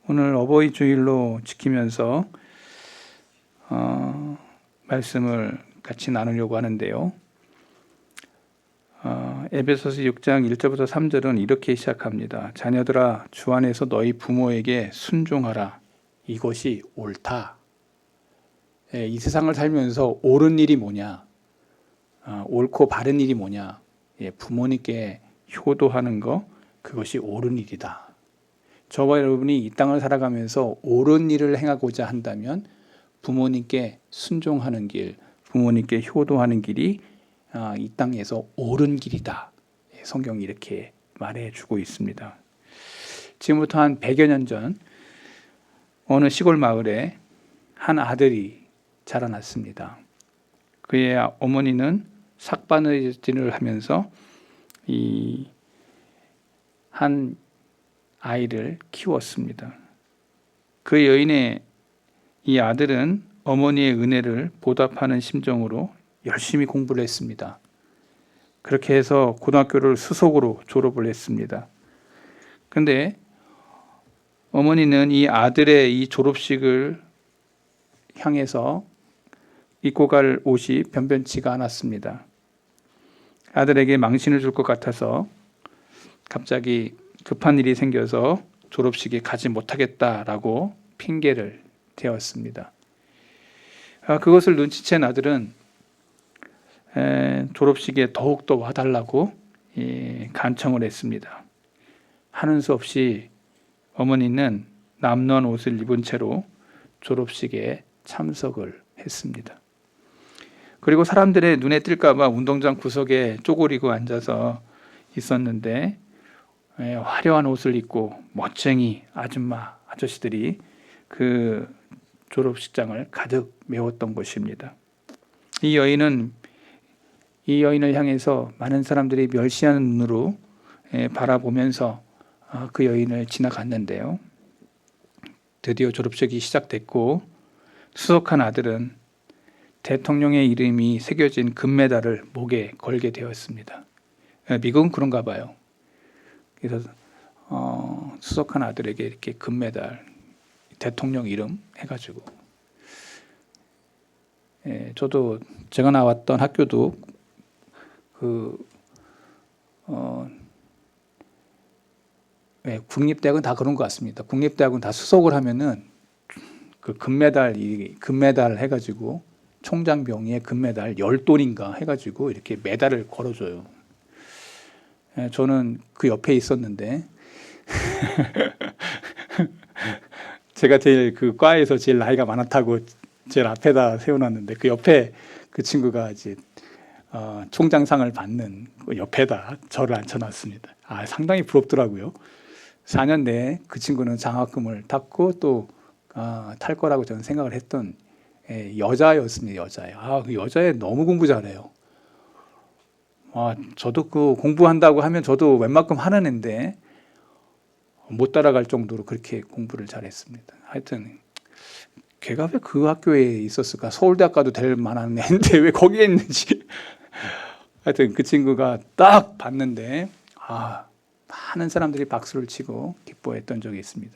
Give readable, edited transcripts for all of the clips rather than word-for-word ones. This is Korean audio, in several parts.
오늘 어버이 주일로 지키면서 말씀을 같이 나누려고 하는데요. 에베소서 6장 1절부터 3절은 이렇게 시작합니다. 자녀들아, 주 안에서 너희 부모에게 순종하라. 이것이 옳다. 이 세상을 살면서 옳은 일이 뭐냐? 옳고 바른 일이 뭐냐? 부모님께 효도하는 거, 그것이 옳은 일이다. 저와 여러분이 이 땅을 살아가면서 옳은 일을 행하고자 한다면 부모님께 순종하는 길, 부모님께 효도하는 길이 이 땅에서 옳은 길이다. 성경이 이렇게 말해주고 있습니다. 지금부터 한 100여 년 전 어느 시골 마을에 한 아들이 자라났습니다. 그의 어머니는 삭바느질을 하면서 이 한 아이를 키웠습니다. 그 여인의 이 아들은 어머니의 은혜를 보답하는 심정으로 열심히 공부를 했습니다. 그렇게 해서 고등학교를 수석으로 졸업을 했습니다. 그런데 어머니는 이 아들의 이 졸업식을 향해서 입고 갈 옷이 변변치가 않았습니다. 아들에게 망신을 줄 것 같아서 갑자기 급한 일이 생겨서 졸업식에 가지 못하겠다라고 핑계를 대었습니다. 그것을 눈치챈 아들은 졸업식에 더욱더 와달라고 간청을 했습니다. 하는 수 없이 어머니는 남루한 옷을 입은 채로 졸업식에 참석을 했습니다. 그리고 사람들의 눈에 띌까 봐 운동장 구석에 쪼그리고 앉아서 있었는데 화려한 옷을 입고 멋쟁이 아줌마, 아저씨들이 그 졸업식장을 가득 메웠던 것입니다. 이 여인을 향해서 많은 사람들이 멸시하는 눈으로 바라보면서 그 여인을 지나갔는데요. 드디어 졸업식이 시작됐고 수석한 아들은 대통령의 이름이 새겨진 금메달을 목에 걸게 되었습니다. 미국은 그런가 봐요. 그래서 수석한 아들에게 이렇게 금메달, 대통령 이름 해가지고 저도 제가 나왔던 학교도 국립대학은 다 그런 것 같습니다. 국립대학은 다 수석을 하면은 그 금메달 해가지고 총장병위에 금메달 10돌인가 해가지고 이렇게 메달을 걸어줘요. 저는 그 옆에 있었는데 제가 제일 그 과에서 제일 나이가 많다고 제일 앞에다 세워놨는데 그 옆에 그 친구가 이제 총장상을 받는 그 옆에다 저를 앉혀놨습니다. 상당히 부럽더라고요. 4년 내에 그 친구는 장학금을 탔고 또 탈 거라고 저는 생각을 했던 여자였습니다. 여자예요. 그 여자애 너무 공부 잘해요. 저도 그 공부한다고 하면 저도 웬만큼 하는 애인데 못 따라갈 정도로 그렇게 공부를 잘했습니다. 하여튼 걔가 왜 그 학교에 있었을까? 서울대학 가도 될 만한 애인데 왜 거기에 있는지. 하여튼 그 친구가 딱 봤는데 많은 사람들이 박수를 치고 기뻐했던 적이 있습니다.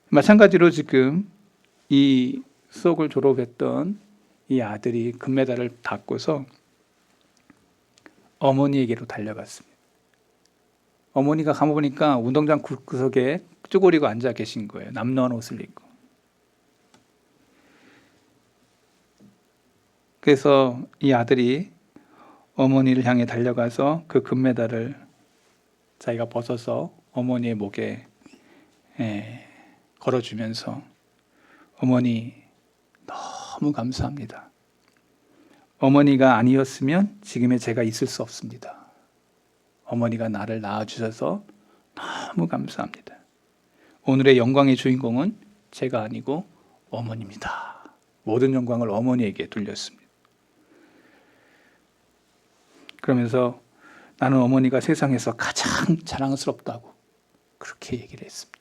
마찬가지로 지금 이 수석을 졸업했던 이 아들이 금메달을 받고서 어머니에게로 달려갔습니다. 어머니가 가보니까 운동장 구석에 쪼그리고 앉아 계신 거예요. 남루한 옷을 입고. 그래서 이 아들이 어머니를 향해 달려가서 그 금메달을 자기가 벗어서 어머니의 목에 걸어주면서 어머니 너무 감사합니다. 어머니가 아니었으면 지금의 제가 있을 수 없습니다. 어머니가 나를 낳아주셔서 너무 감사합니다. 오늘의 영광의 주인공은 제가 아니고 어머니입니다. 모든 영광을 어머니에게 돌렸습니다. 그러면서 나는 어머니가 세상에서 가장 자랑스럽다고 그렇게 얘기를 했습니다.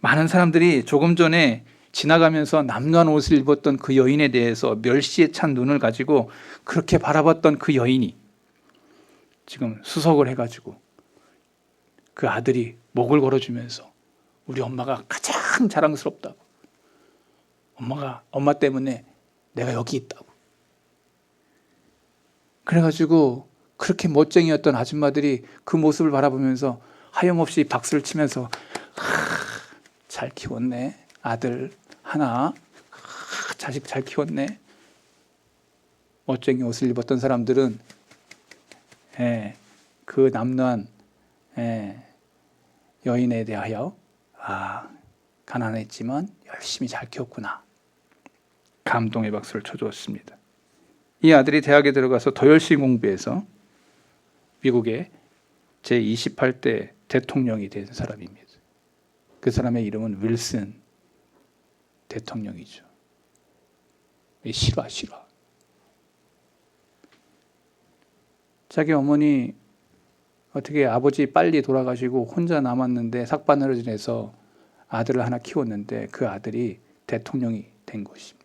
많은 사람들이 조금 전에 지나가면서 남루한 옷을 입었던 그 여인에 대해서 멸시에 찬 눈을 가지고 그렇게 바라봤던 그 여인이 지금 수석을 해가지고 그 아들이 목을 걸어주면서 우리 엄마가 가장 자랑스럽다고. 엄마 때문에 내가 여기 있다고. 그래가지고 그렇게 멋쟁이였던 아줌마들이 그 모습을 바라보면서 하염없이 박수를 치면서 잘 키웠네. 아들 하나. 자식 잘 키웠네. 멋쟁이 옷을 입었던 사람들은 그 남루한 여인에 대하여 가난했지만 열심히 잘 키웠구나. 감동의 박수를 쳐주었습니다. 이 아들이 대학에 들어가서 더 열심히 공부해서 미국의 제28대 대통령이 된 사람입니다. 그 사람의 이름은 윌슨 대통령이죠. 실화. 자기 어머니 어떻게 아버지 빨리 돌아가시고 혼자 남았는데 삭바늘을 지내서 아들을 하나 키웠는데 그 아들이 대통령이 된 것입니다.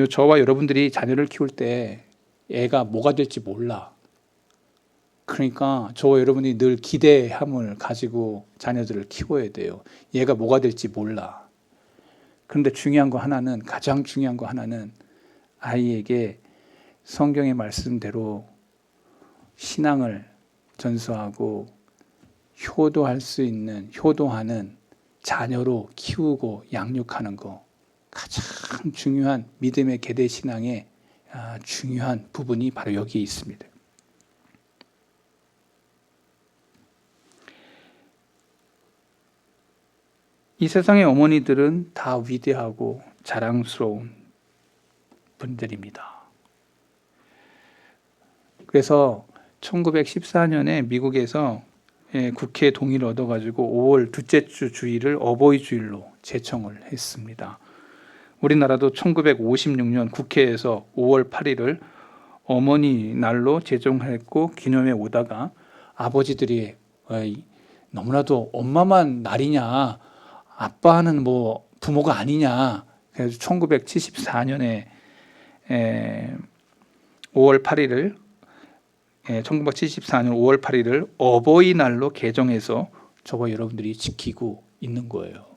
저와 여러분들이 자녀를 키울 때 애가 뭐가 될지 몰라. 그러니까 저와 여러분이 늘 기대함을 가지고 자녀들을 키워야 돼요. 얘가 뭐가 될지 몰라. 그런데 가장 중요한 거 하나는 아이에게 성경의 말씀대로 신앙을 전수하고 효도하는 자녀로 키우고 양육하는 거, 가장 중요한 믿음의 계대 신앙의 중요한 부분이 바로 여기에 있습니다. 이 세상의 어머니들은 다 위대하고 자랑스러운 분들입니다. 그래서 1914년에 미국에서 국회 동의를 얻어가지고 5월 둘째 주 주일을 어버이 주일로 제청을 했습니다. 우리나라도 1956년 국회에서 5월 8일을 어머니 날로 제정했고 기념해 오다가 아버지들이 너무나도 엄마만 날이냐, 아빠는 뭐 부모가 아니냐. 그래서 1974년에 5월 8일을 1974년 5월 8일을 어버이날로 개정해서 저와 여러분들이 지키고 있는 거예요.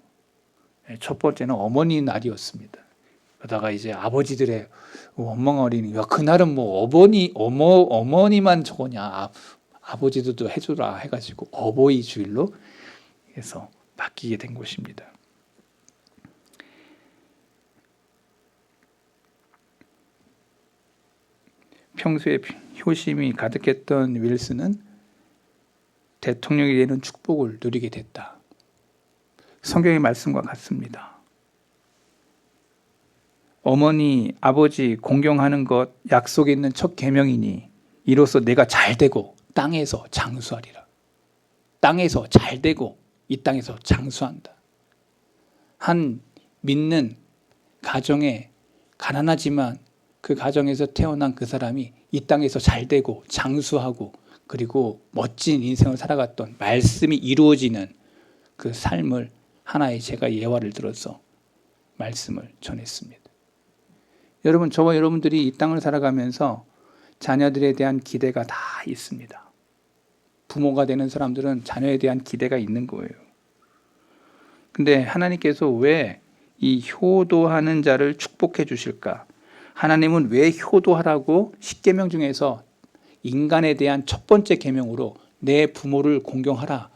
첫 번째는 어머니 날이었습니다. 그러다가 이제 아버지들의 원망어린이 그날은 뭐 어머니만 저거냐, 아버지들도 해주라 해가지고 어버이 주일로 해서 바뀌게 된 것입니다. 평소에 효심이 가득했던 윌슨은 대통령이 되는 축복을 누리게 됐다. 성경의 말씀과 같습니다. 어머니, 아버지 공경하는 것 약속에 있는 첫 계명이니 이로써 내가 잘되고 땅에서 장수하리라. 땅에서 잘되고 이 땅에서 장수한다. 한 믿는 가정에 가난하지만 그 가정에서 태어난 그 사람이 이 땅에서 잘되고 장수하고 그리고 멋진 인생을 살아갔던 말씀이 이루어지는 그 삶을 하나의 제가 예화를 들어서 말씀을 전했습니다. 여러분, 저와 여러분들이 이 땅을 살아가면서 자녀들에 대한 기대가 다 있습니다. 부모가 되는 사람들은 자녀에 대한 기대가 있는 거예요. 근데 하나님께서 왜 이 효도하는 자를 축복해 주실까? 하나님은 왜 효도하라고 십계명 중에서 인간에 대한 첫 번째 계명으로 내 부모를 공경하라.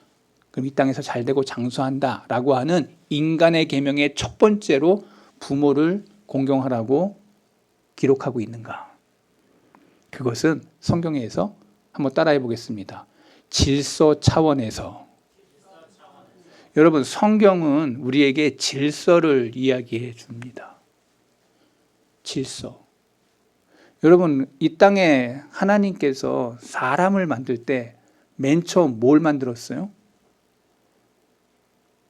그럼 이 땅에서 잘되고 장수한다 라고 하는 인간의 계명의 첫 번째로 부모를 공경하라고 기록하고 있는가? 그것은 성경에서 한번 따라해 보겠습니다. 질서 차원에서. 여러분, 성경은 우리에게 질서를 이야기해 줍니다. 질서. 여러분, 이 땅에 하나님께서 사람을 만들 때 맨 처음 뭘 만들었어요?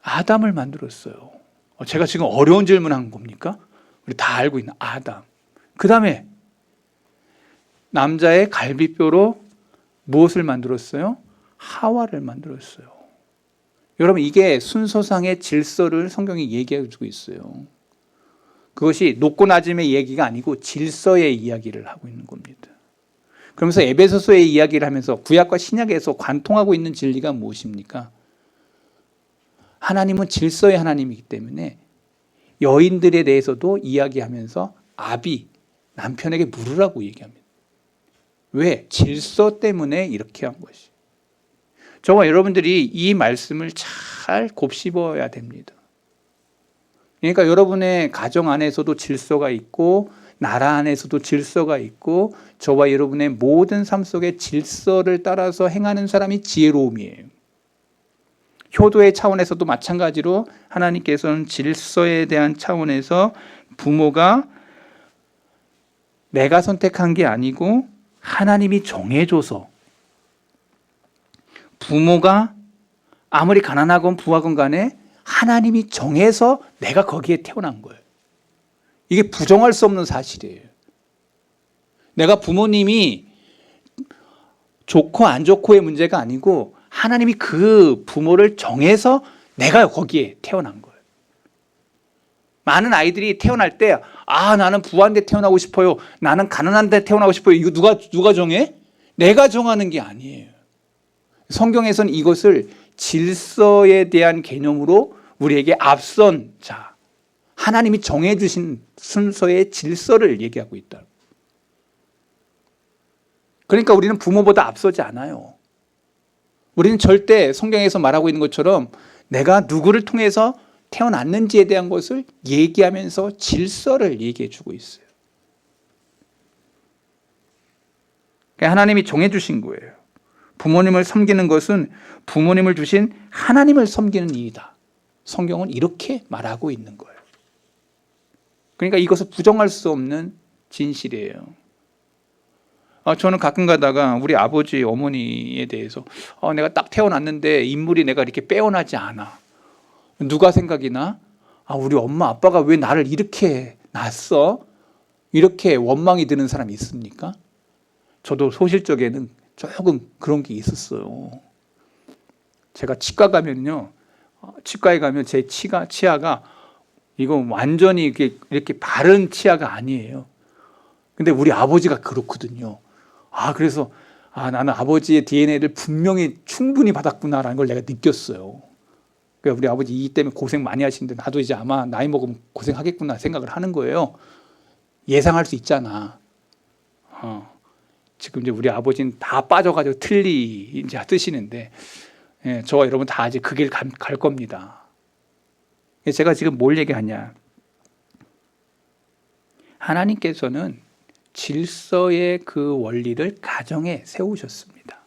아담을 만들었어요. 제가 지금 어려운 질문한 겁니까? 우리 다 알고 있는 아담. 그 다음에 남자의 갈비뼈로 무엇을 만들었어요? 하와를 만들었어요. 여러분, 이게 순서상의 질서를 성경이 얘기해 주고 있어요. 그것이 높고 낮음의 얘기가 아니고 질서의 이야기를 하고 있는 겁니다. 그러면서 에베소서의 이야기를 하면서 구약과 신약에서 관통하고 있는 진리가 무엇입니까? 하나님은 질서의 하나님이기 때문에 여인들에 대해서도 이야기하면서 아비, 남편에게 물으라고 얘기합니다. 왜? 질서 때문에 이렇게 한 것이. 저와 여러분들이 이 말씀을 잘 곱씹어야 됩니다. 그러니까 여러분의 가정 안에서도 질서가 있고 나라 안에서도 질서가 있고 저와 여러분의 모든 삶 속에 질서를 따라서 행하는 사람이 지혜로움이에요. 효도의 차원에서도 마찬가지로 하나님께서는 질서에 대한 차원에서 부모가 내가 선택한 게 아니고 하나님이 정해줘서, 부모가 아무리 가난하건 부하건 간에 하나님이 정해서 내가 거기에 태어난 거예요. 이게 부정할 수 없는 사실이에요. 내가 부모님이 좋고 안 좋고의 문제가 아니고 하나님이 그 부모를 정해서 내가 거기에 태어난 거예요. 많은 아이들이 태어날 때 나는 부한테 태어나고 싶어요. 나는 가난한 데 태어나고 싶어요. 이거 누가 정해? 내가 정하는 게 아니에요. 성경에서는 이것을 질서에 대한 개념으로 우리에게 앞선 자, 하나님이 정해주신 순서의 질서를 얘기하고 있다. 그러니까 우리는 부모보다 앞서지 않아요. 우리는 절대 성경에서 말하고 있는 것처럼 내가 누구를 통해서 태어났는지에 대한 것을 얘기하면서 질서를 얘기해 주고 있어요. 하나님이 정해주신 거예요. 부모님을 섬기는 것은 부모님을 주신 하나님을 섬기는 일이다. 성경은 이렇게 말하고 있는 거예요. 그러니까 이것을 부정할 수 없는 진실이에요. 저는 가끔 가다가 우리 아버지, 어머니에 대해서 내가 딱 태어났는데 인물이 내가 이렇게 빼어나지 않아. 누가 생각이 나? 우리 엄마, 아빠가 왜 나를 이렇게 낳았어? 이렇게 원망이 드는 사람이 있습니까? 저도 소실적에는 조금 그런 게 있었어요. 제가 치과에 가면 제 치아가 이거 완전히 이렇게 바른 치아가 아니에요. 근데 우리 아버지가 그렇거든요. 그래서 나는 아버지의 DNA를 분명히 충분히 받았구나라는 걸 내가 느꼈어요. 그러니까 우리 아버지 이 때문에 고생 많이 하시는데 나도 이제 아마 나이 먹으면 고생하겠구나 생각을 하는 거예요. 예상할 수 있잖아. 지금 이제 우리 아버지는 다 빠져가지고 이제 뜨시는데, 저와 여러분 다 이제 그 길 갈 겁니다. 제가 지금 뭘 얘기하냐? 하나님께서는 질서의 그 원리를 가정에 세우셨습니다.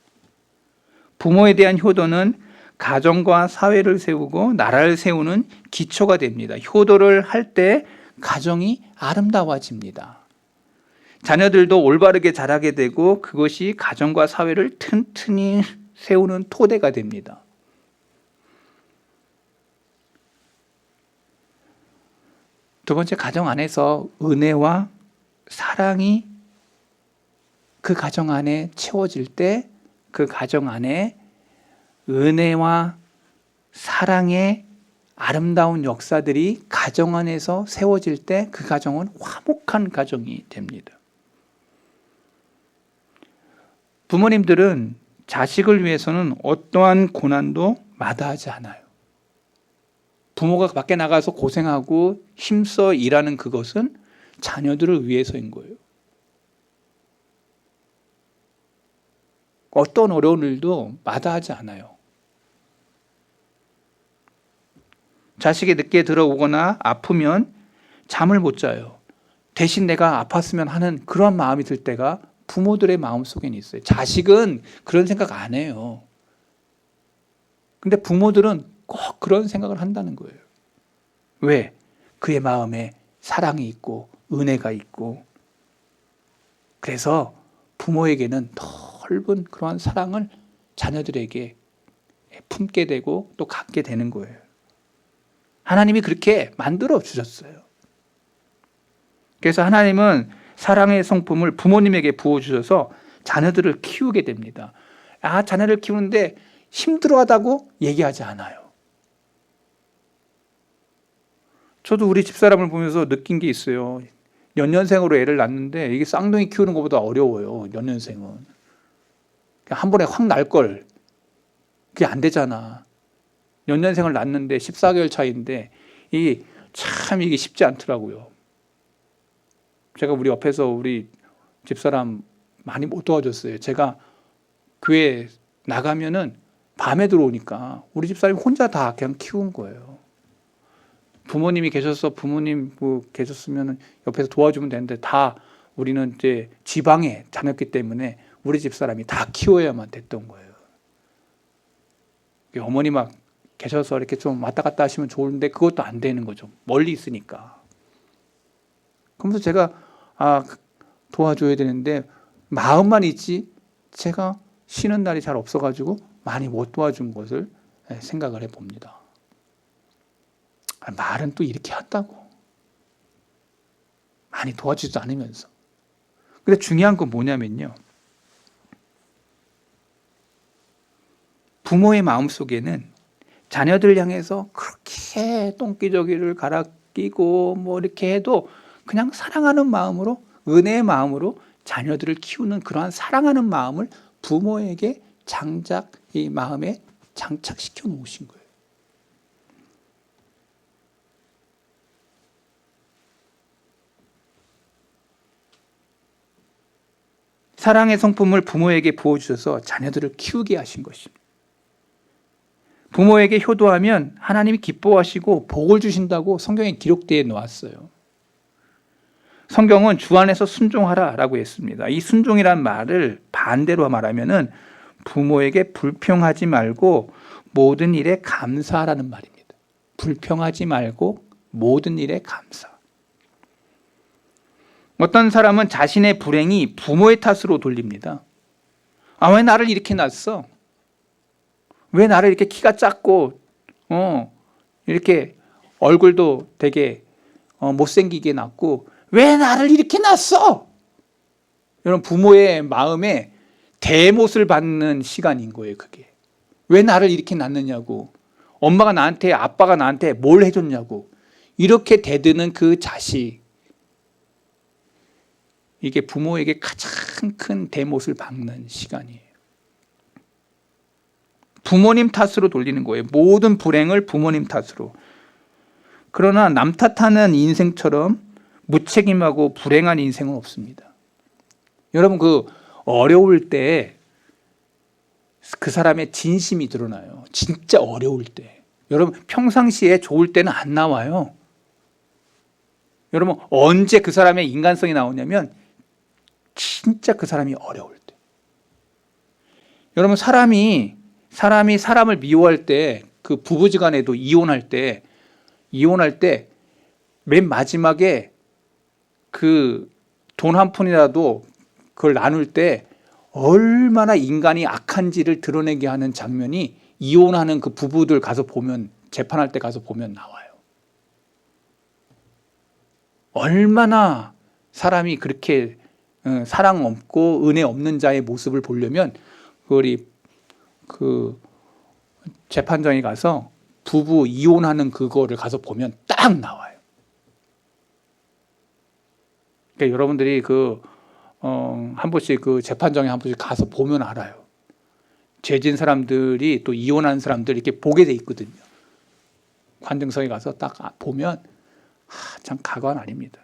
부모에 대한 효도는 가정과 사회를 세우고 나라를 세우는 기초가 됩니다. 효도를 할 때 가정이 아름다워집니다. 자녀들도 올바르게 자라게 되고 그것이 가정과 사회를 튼튼히 세우는 토대가 됩니다. 두 번째, 가정 안에서 은혜와 사랑이 그 가정 안에 채워질 때 그 가정 안에 은혜와 사랑의 아름다운 역사들이 가정 안에서 세워질 때 그 가정은 화목한 가정이 됩니다. 부모님들은 자식을 위해서는 어떠한 고난도 마다하지 않아요. 부모가 밖에 나가서 고생하고 힘써 일하는 그것은 자녀들을 위해서인 거예요. 어떤 어려운 일도 마다하지 않아요. 자식이 늦게 들어오거나 아프면 잠을 못 자요. 대신 내가 아팠으면 하는 그런 마음이 들 때가 부모들의 마음속에는 있어요. 자식은 그런 생각 안 해요. 근데 부모들은 꼭 그런 생각을 한다는 거예요. 왜? 그의 마음에 사랑이 있고 은혜가 있고, 그래서 부모에게는 넓은 그러한 사랑을 자녀들에게 품게 되고 또 갖게 되는 거예요. 하나님이 그렇게 만들어 주셨어요. 그래서 하나님은 사랑의 성품을 부모님에게 부어주셔서 자녀들을 키우게 됩니다. 자녀를 키우는데 힘들어하다고 얘기하지 않아요. 저도 우리 집사람을 보면서 느낀 게 있어요. 연년생으로 애를 낳는데 이게 쌍둥이 키우는 것보다 어려워요. 연년생은. 한 번에 확 날 걸. 그게 안 되잖아. 연년생을 낳는데 14개월 차이인데 이게 쉽지 않더라고요. 제가 우리 옆에서 우리 집사람 많이 못 도와줬어요. 제가 교회 나가면은 밤에 들어오니까 우리 집사람이 혼자 다 그냥 키운 거예요. 부모님이 계셔서 부모님 계셨으면 옆에서 도와주면 되는데 다 우리는 이제 지방에 자녔기 때문에 우리 집사람이 다 키워야만 됐던 거예요. 어머니 막 계셔서 이렇게 좀 왔다 갔다 하시면 좋은데 그것도 안 되는 거죠. 멀리 있으니까. 그러면서 제가 도와줘야 되는데 마음만 있지 제가 쉬는 날이 잘 없어가지고 많이 못 도와준 것을 생각을 해봅니다. 말은 또 이렇게 한다고. 많이 도와주지도 않으면서. 근데 중요한 건 뭐냐면요. 부모의 마음속에는 자녀들 향해서 그렇게 똥기저귀를 갈아 끼고 뭐 이렇게 해도 그냥 사랑하는 마음으로, 은혜의 마음으로 자녀들을 키우는 그러한 사랑하는 마음을 부모에게 이 마음에 장착시켜 놓으신 거예요. 사랑의 성품을 부모에게 부어주셔서 자녀들을 키우게 하신 것입니다. 부모에게 효도하면 하나님이 기뻐하시고 복을 주신다고 성경에 기록되어 놓았어요. 성경은 주 안에서 순종하라라고 했습니다. 이 순종이란 말을 반대로 말하면은 부모에게 불평하지 말고 모든 일에 감사하라는 말입니다. 불평하지 말고 모든 일에 감사. 어떤 사람은 자신의 불행이 부모의 탓으로 돌립니다. 왜 나를 이렇게 낳았어? 왜 나를 이렇게 키가 작고 이렇게 얼굴도 되게 못생기게 낳고 왜 나를 이렇게 낳았어? 여러분, 부모의 마음에 대못을 받는 시간인 거예요. 그게 왜 나를 이렇게 낳느냐고, 엄마가 나한테, 아빠가 나한테 뭘 해줬냐고 이렇게 대드는 그 자식, 이게 부모에게 가장 큰 대못을 받는 시간이에요. 부모님 탓으로 돌리는 거예요. 모든 불행을 부모님 탓으로. 그러나 남 탓하는 인생처럼 무책임하고 불행한 인생은 없습니다. 여러분, 어려울 때 그 사람의 진심이 드러나요. 진짜 어려울 때. 여러분, 평상시에 좋을 때는 안 나와요. 여러분, 언제 그 사람의 인간성이 나오냐면 진짜 그 사람이 어려울 때. 여러분, 사람이 사람을 미워할 때, 그 부부지간에도 이혼할 때 맨 마지막에 그 돈 한 푼이라도 그걸 나눌 때 얼마나 인간이 악한지를 드러내게 하는 장면이 이혼하는 그 부부들 가서 보면, 재판할 때 가서 보면 나와요. 얼마나 사람이 그렇게 사랑 없고 은혜 없는 자의 모습을 보려면 그 재판장에 가서 부부 이혼하는 그거를 가서 보면 딱 나와요. 그러니까 여러분들이 한 번씩 그 재판장에 한 번씩 가서 보면 알아요. 죄진 사람들이 또 이혼한 사람들 이렇게 보게 돼 있거든요. 관등성에 가서 딱 보면 참 가관 아닙니다.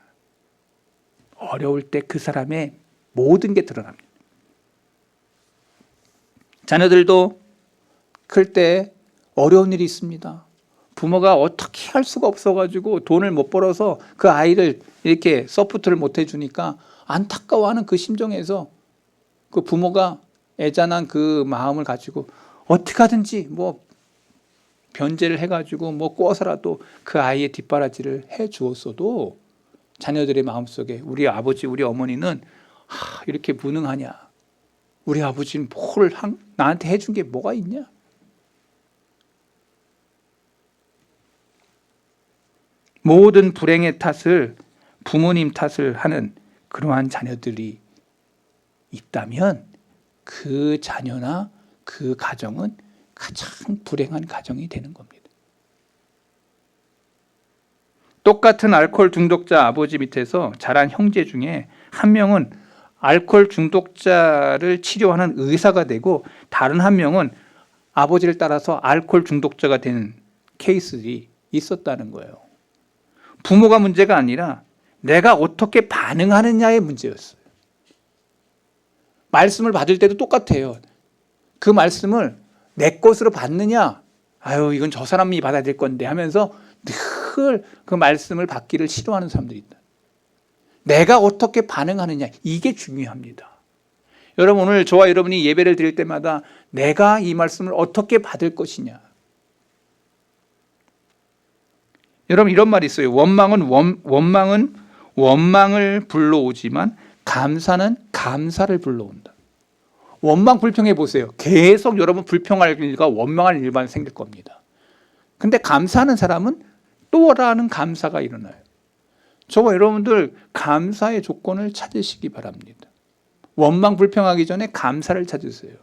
어려울 때 그 사람의 모든 게 드러납니다. 자녀들도 클 때 어려운 일이 있습니다. 부모가 어떻게 할 수가 없어가지고 돈을 못 벌어서 그 아이를 이렇게 서포트를 못 해주니까 안타까워하는 그 심정에서 그 부모가 애잔한 그 마음을 가지고 어떻게 하든지 뭐 변제를 해가지고 뭐 꼬아서라도 그 아이의 뒷바라지를 해 주었어도 자녀들의 마음속에 우리 아버지, 우리 어머니는 이렇게 무능하냐? 우리 아버지는 뭘 나한테 해준 게 뭐가 있냐? 모든 불행의 탓을 부모님 탓을 하는 그러한 자녀들이 있다면 그 자녀나 그 가정은 가장 불행한 가정이 되는 겁니다. 똑같은 알코올 중독자 아버지 밑에서 자란 형제 중에 한 명은 알코올 중독자를 치료하는 의사가 되고 다른 한 명은 아버지를 따라서 알코올 중독자가 된 케이스들이 있었다는 거예요. 부모가 문제가 아니라 내가 어떻게 반응하느냐의 문제였어요. 말씀을 받을 때도 똑같아요. 그 말씀을 내 것으로 받느냐, 아유 이건 저 사람이 받아야 될 건데 하면서 늘 그 말씀을 받기를 싫어하는 사람들이 있다. 내가 어떻게 반응하느냐, 이게 중요합니다. 여러분, 오늘 저와 여러분이 예배를 드릴 때마다 내가 이 말씀을 어떻게 받을 것이냐. 여러분, 이런 말이 있어요. 원망은 원망을 불러오지만 감사는 감사를 불러온다. 원망 불평해 보세요. 계속 여러분 불평할 일과 원망할 일만 생길 겁니다. 근데 감사하는 사람은 또라는 감사가 일어나요. 저와 여러분들 감사의 조건을 찾으시기 바랍니다. 원망 불평하기 전에 감사를 찾으세요.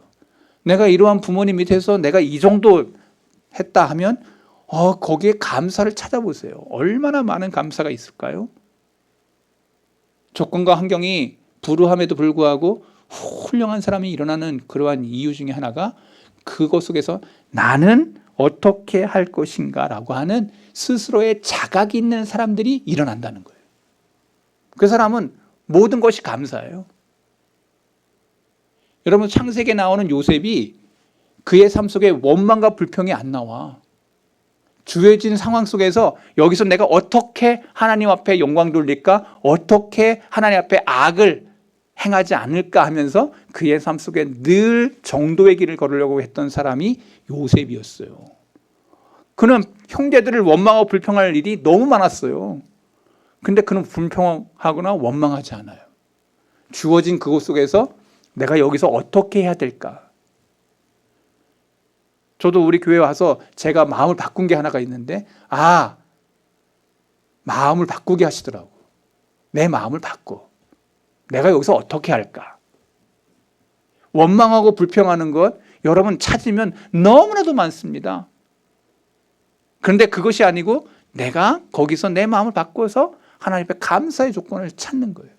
내가 이러한 부모님 밑에서 내가 이 정도 했다 하면 거기에 감사를 찾아보세요. 얼마나 많은 감사가 있을까요? 조건과 환경이 불우함에도 불구하고 훌륭한 사람이 일어나는 그러한 이유 중에 하나가 그것 속에서 나는 어떻게 할 것인가 라고 하는 스스로의 자각이 있는 사람들이 일어난다는 거예요. 그 사람은 모든 것이 감사해요. 여러분, 창세기에 나오는 요셉이 그의 삶 속에 원망과 불평이 안 나와. 주어진 상황 속에서 여기서 내가 어떻게 하나님 앞에 영광 돌릴까? 어떻게 하나님 앞에 악을 행하지 않을까 하면서 그의 삶 속에 늘 정도의 길을 걸으려고 했던 사람이 요셉이었어요. 그는 형제들을 원망하고 불평할 일이 너무 많았어요. 근데 그는 불평하거나 원망하지 않아요. 주어진 그곳 속에서 내가 여기서 어떻게 해야 될까? 저도 우리 교회 와서 제가 마음을 바꾼 게 하나가 있는데 마음을 바꾸게 하시더라고. 내 마음을 바꿔. 내가 여기서 어떻게 할까? 원망하고 불평하는 것 여러분 찾으면 너무나도 많습니다. 그런데 그것이 아니고 내가 거기서 내 마음을 바꿔서 하나님 앞에 감사의 조건을 찾는 거예요.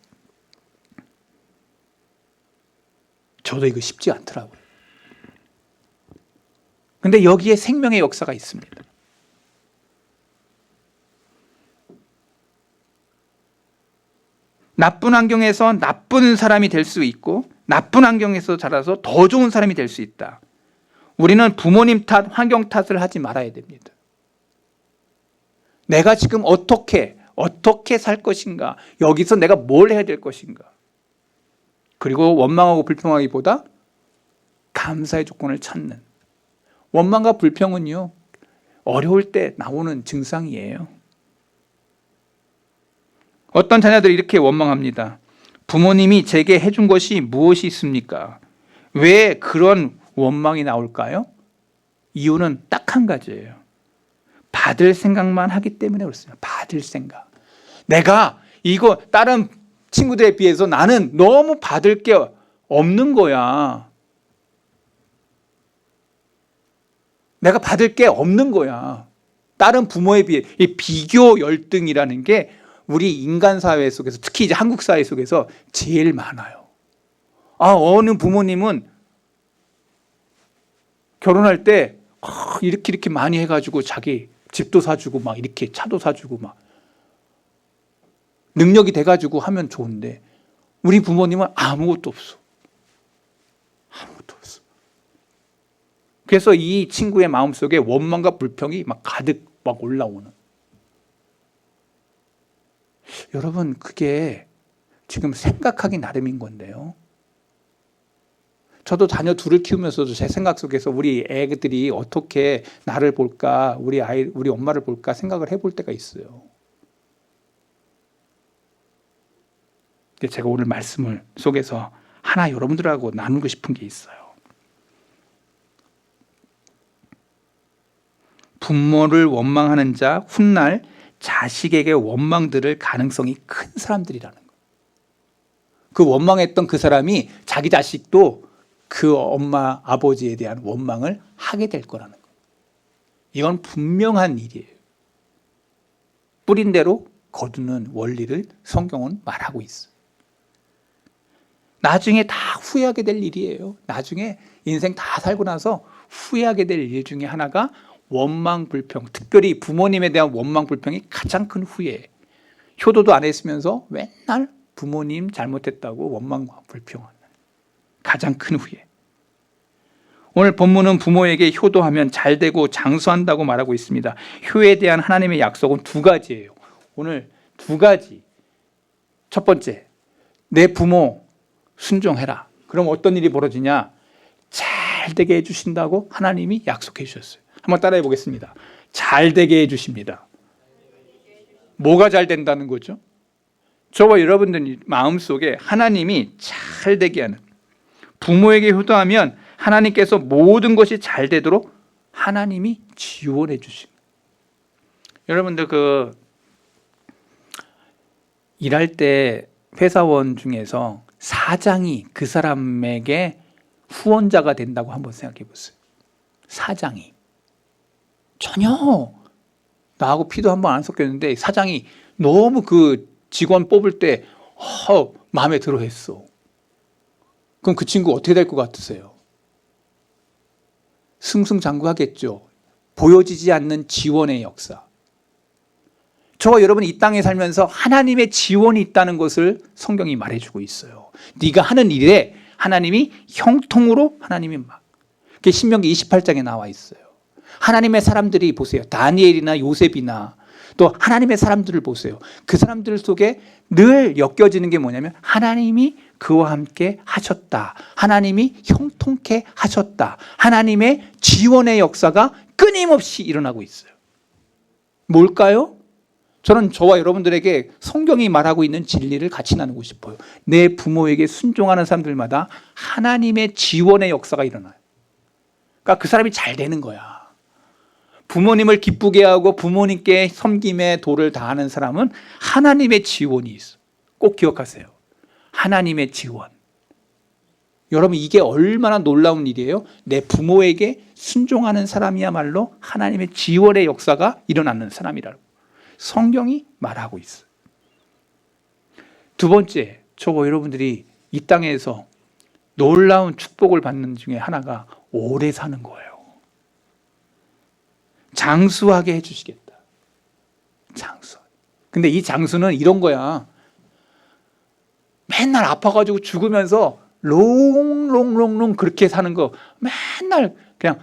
저도 이거 쉽지 않더라고요. 근데 여기에 생명의 역사가 있습니다. 나쁜 환경에서 나쁜 사람이 될 수 있고 나쁜 환경에서 자라서 더 좋은 사람이 될 수 있다. 우리는 부모님 탓, 환경 탓을 하지 말아야 됩니다. 내가 지금 어떻게 살 것인가? 여기서 내가 뭘 해야 될 것인가? 그리고 원망하고 불평하기보다 감사의 조건을 찾는. 원망과 불평은요, 어려울 때 나오는 증상이에요. 어떤 자녀들이 이렇게 원망합니다. 부모님이 제게 해준 것이 무엇이 있습니까? 왜 그런 원망이 나올까요? 이유는 딱 한 가지예요. 받을 생각만 하기 때문에 그렇습니다. 받을 생각. 내가 이거 다른 친구들에 비해서 나는 너무 받을 게 없는 거야. 내가 받을 게 없는 거야. 다른 부모에 비해. 이 비교 열등이라는 게 우리 인간 사회 속에서, 특히 이제 한국 사회 속에서 제일 많아요. 어느 부모님은 결혼할 때 이렇게 많이 해가지고 자기 집도 사주고 막 이렇게 차도 사주고 막 능력이 돼가지고 하면 좋은데 우리 부모님은 아무것도 없어. 아무것도 없어. 그래서 이 친구의 마음속에 원망과 불평이 막 가득 막 올라오는. 여러분, 그게 지금 생각하기 나름인 건데요. 저도 자녀 둘을 키우면서도 제 생각 속에서 우리 애들이 어떻게 나를 볼까, 우리 엄마를 볼까 생각을 해볼 때가 있어요. 제가 오늘 말씀을 속에서 하나 여러분들하고 나누고 싶은 게 있어요. 부모를 원망하는 자 훗날 자식에게 원망 들을 가능성이 큰 사람들이라는 거예요. 그 원망했던 그 사람이 자기 자식도 그 엄마, 아버지에 대한 원망을 하게 될 거라는 거예요. 이건 분명한 일이에요. 뿌린 대로 거두는 원리를 성경은 말하고 있어요. 나중에 다 후회하게 될 일이에요. 나중에 인생 다 살고 나서 후회하게 될 일 중에 하나가 원망불평, 특별히 부모님에 대한 원망불평이 가장 큰 후회예요. 효도도 안 했으면서 맨날 부모님 잘못했다고 원망불평하는 가장 큰 후회. 오늘 본문은 부모에게 효도하면 잘되고 장수한다고 말하고 있습니다. 효에 대한 하나님의 약속은 두 가지예요. 오늘 두 가지. 첫 번째, 내 부모 순종해라. 그럼 어떤 일이 벌어지냐? 잘되게 해주신다고 하나님이 약속해 주셨어요. 한번 따라해 보겠습니다. 잘되게 해주십니다. 뭐가 잘 된다는 거죠? 저와 여러분들 마음속에 하나님이 잘되게 하는, 부모에게 효도하면 하나님께서 모든 것이 잘 되도록 하나님이 지원해 주십니다. 여러분들 일할 때 회사원 중에서 사장이 그 사람에게 후원자가 된다고 한번 생각해 보세요. 사장이 전혀 나하고 피도 한 번 안 섞였는데 사장이 너무 그 직원 뽑을 때 마음에 들어 했어. 그럼 그 친구 어떻게 될 것 같으세요? 승승장구하겠죠. 보여지지 않는 지원의 역사. 저와 여러분이 이 땅에 살면서 하나님의 지원이 있다는 것을 성경이 말해주고 있어요. 네가 하는 일에 하나님이 형통으로 하나님이 그게 신명기 28장에 나와 있어요. 하나님의 사람들이 보세요. 다니엘이나 요셉이나 또 하나님의 사람들을 보세요. 그 사람들 속에 늘 엮여지는 게 뭐냐면 하나님이 그와 함께 하셨다. 하나님이 형통케 하셨다. 하나님의 지원의 역사가 끊임없이 일어나고 있어요. 뭘까요? 저는 저와 여러분들에게 성경이 말하고 있는 진리를 같이 나누고 싶어요. 내 부모에게 순종하는 사람들마다 하나님의 지원의 역사가 일어나요. 그러니까 그 사람이 잘 되는 거야. 부모님을 기쁘게 하고 부모님께 섬김의 도를 다하는 사람은 하나님의 지원이 있어. 꼭 기억하세요. 하나님의 지원. 여러분 이게 얼마나 놀라운 일이에요? 내 부모에게 순종하는 사람이야말로 하나님의 지원의 역사가 일어나는 사람이라고 성경이 말하고 있어요. 두 번째, 저와 여러분들이 이 땅에서 놀라운 축복을 받는 중에 하나가 오래 사는 거예요. 장수하게 해주시겠다. 장수. 근데 이 장수는 이런 거야. 맨날 아파가지고 죽으면서 롱롱롱롱 그렇게 사는 거 맨날 그냥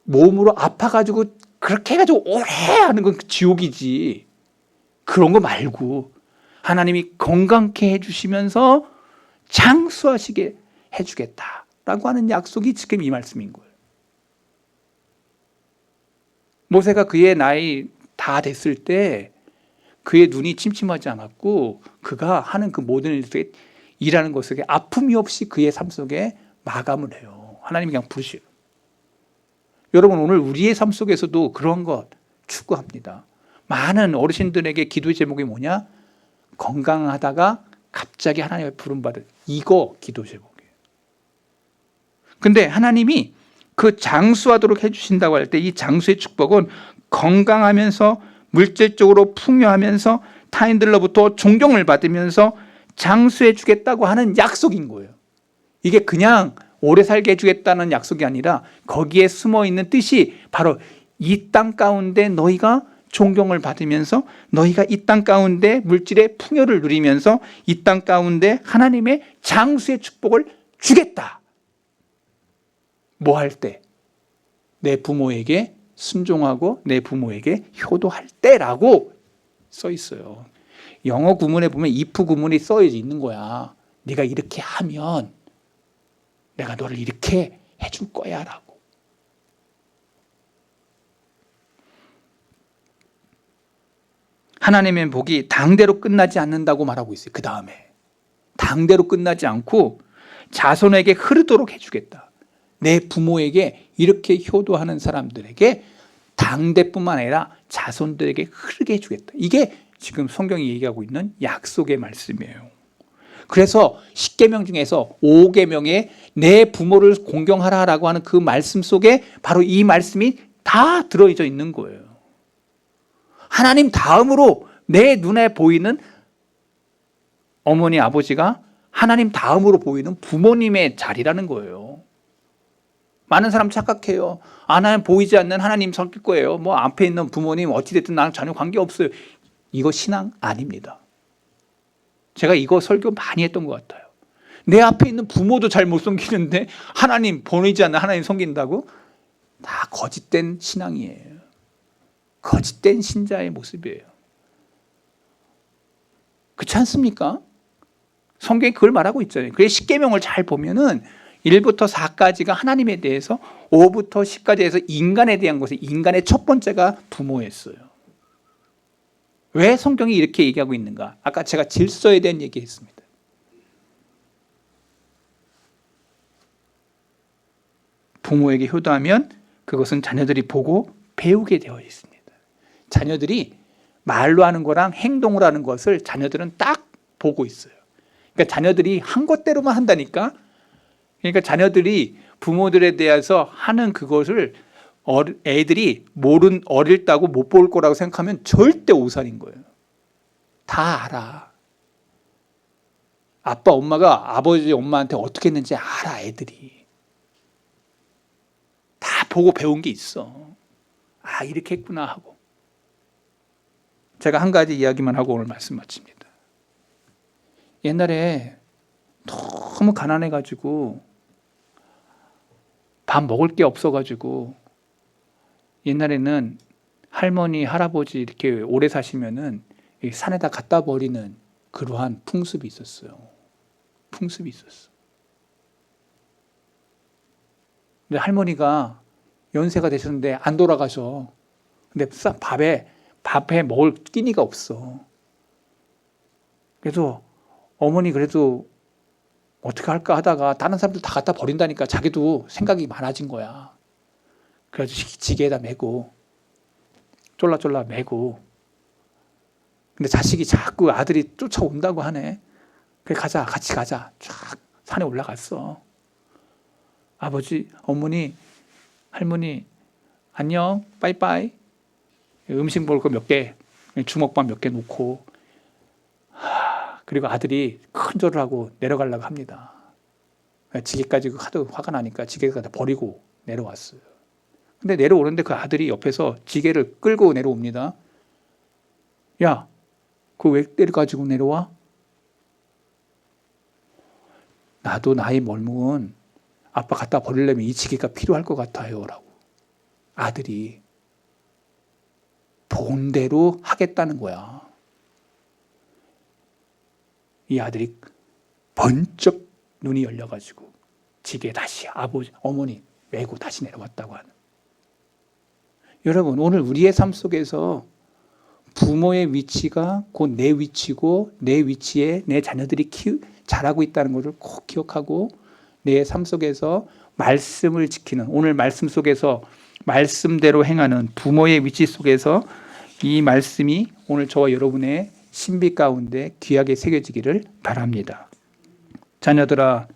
몸으로 아파가지고 그렇게 해가지고 오래 하는 건 지옥이지. 그런 거 말고 하나님이 건강케 해주시면서 장수하시게 해주겠다라고 하는 약속이 지금 이 말씀인 거예요. 모세가 그의 나이 다 됐을 때 그의 눈이 침침하지 않았고 그가 하는 그 모든 일들에 일하는 것 속에 아픔이 없이 그의 삶 속에 마감을 해요. 하나님이 그냥 부르셔요. 여러분 오늘 우리의 삶 속에서도 그런 것 추구합니다. 많은 어르신들에게 기도의 제목이 뭐냐? 건강하다가 갑자기 하나님의 부름받은 이거 기도 제목이에요. 근데 하나님이 그 장수하도록 해주신다고 할 때 이 장수의 축복은 건강하면서 물질적으로 풍요하면서 타인들로부터 존경을 받으면서 장수해 주겠다고 하는 약속인 거예요. 이게 그냥 오래 살게 해주겠다는 약속이 아니라 거기에 숨어 있는 뜻이 바로 이 땅 가운데 너희가 존경을 받으면서 너희가 이 땅 가운데 물질의 풍요를 누리면서 이 땅 가운데 하나님의 장수의 축복을 주겠다. 뭐 할 때? 내 부모에게 순종하고 내 부모에게 효도할 때라고 써 있어요. 영어 구문에 보면 if 구문이 써 있는 거야. 네가 이렇게 하면 내가 너를 이렇게 해줄 거야 라고. 하나님의 복이 당대로 끝나지 않는다고 말하고 있어요. 그 다음에 당대로 끝나지 않고 자손에게 흐르도록 해주겠다. 내 부모에게 이렇게 효도하는 사람들에게 당대뿐만 아니라 자손들에게 흐르게 해주겠다. 이게 지금 성경이 얘기하고 있는 약속의 말씀이에요. 그래서 10계명 중에서 5계명에 내 부모를 공경하라라고 하는 그 말씀 속에 바로 이 말씀이 다 들어있어 있는 거예요. 하나님 다음으로 내 눈에 보이는 어머니 아버지가 하나님 다음으로 보이는 부모님의 자리라는 거예요. 많은 사람 착각해요. 나는 보이지 않는 하나님 섬길 거예요. 뭐 앞에 있는 부모님 어찌됐든 나랑 전혀 관계없어요. 이거 신앙 아닙니다. 제가 이거 설교 많이 했던 것 같아요. 내 앞에 있는 부모도 잘 못 섬기는데 하나님, 보이지 않는 하나님 섬긴다고? 다 거짓된 신앙이에요. 거짓된 신자의 모습이에요. 그렇지 않습니까? 성경이 그걸 말하고 있잖아요. 그래서 십계명을 잘 보면은 1부터 4까지가 하나님에 대해서, 5부터 10까지 해서 인간에 대한 것이, 인간의 첫 번째가 부모였어요. 왜 성경이 이렇게 얘기하고 있는가? 아까 제가 질서에 대한 얘기했습니다. 부모에게 효도하면 그것은 자녀들이 보고 배우게 되어 있습니다. 자녀들이 말로 하는 거랑 행동을 하는 것을 자녀들은 딱 보고 있어요. 그러니까 자녀들이 한 것대로만 한다니까. 그러니까 자녀들이 부모들에 대해서 하는 그것을 애들이 어릴다고 못 볼 거라고 생각하면 절대 오산인 거예요. 다 알아. 아빠, 엄마가 아버지, 엄마한테 어떻게 했는지 알아, 애들이. 다 보고 배운 게 있어. 이렇게 했구나 하고. 제가 한 가지 이야기만 하고 오늘 말씀 마칩니다. 옛날에 너무 가난해가지고 밥 먹을 게 없어가지고 옛날에는 할머니, 할아버지 이렇게 오래 사시면은 산에다 갖다 버리는 그러한 풍습이 있었어요. 풍습이 있었어. 근데 할머니가 연세가 되셨는데 안 돌아가셔. 근데 밥에 먹을 끼니가 없어. 그래서 어머니 그래도 어떻게 할까 하다가 다른 사람들 다 갖다 버린다니까 자기도 생각이 많아진 거야. 그래가지고 지게에다 메고 쫄라쫄라 메고. 근데 자식이 자꾸 아들이 쫓아온다고 하네. 그래 가자, 같이 가자. 쫙 산에 올라갔어. 아버지, 어머니, 할머니 안녕, 빠이빠이. 음식 먹을 거 몇 개, 주먹밥 몇 개 놓고, 그리고 아들이 큰 절을 하고 내려가려고 합니다. 지게까지 하도 화가 나니까 지게를 버리고 내려왔어요. 근데 내려오는데 그 아들이 옆에서 지게를 끌고 내려옵니다. 야, 그거 왜 내려가지고 내려와? 나도 나이 멀면 아빠 갖다 버리려면 이 지게가 필요할 것 같아요 라고. 아들이 본대로 하겠다는 거야. 이 아들이 번쩍 눈이 열려가지고 지게 다시 어머니 메고 다시 내려왔다고 하는. 여러분, 오늘 우리의 삶 속에서 부모의 위치가 곧 내 위치고 내 위치에 내 자녀들이 자라고 있다는 것을 꼭 기억하고 내 삶 속에서 말씀을 지키는, 오늘 말씀 속에서 말씀대로 행하는 부모의 위치 속에서 이 말씀이 오늘 저와 여러분의 신비 가운데 귀하게 새겨지기를 바랍니다. 자녀들아,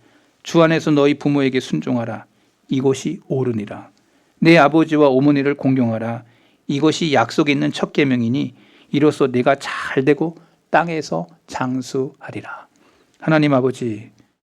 주 안에서 너희 부모에게 순종하라. 이것이 옳으니라. 내 아버지와 어머니를 공경하라. 이것이 약속에 있는 첫 계명이니 이로써 내가 잘 되고 땅에서 장수하리라. 하나님 아버지,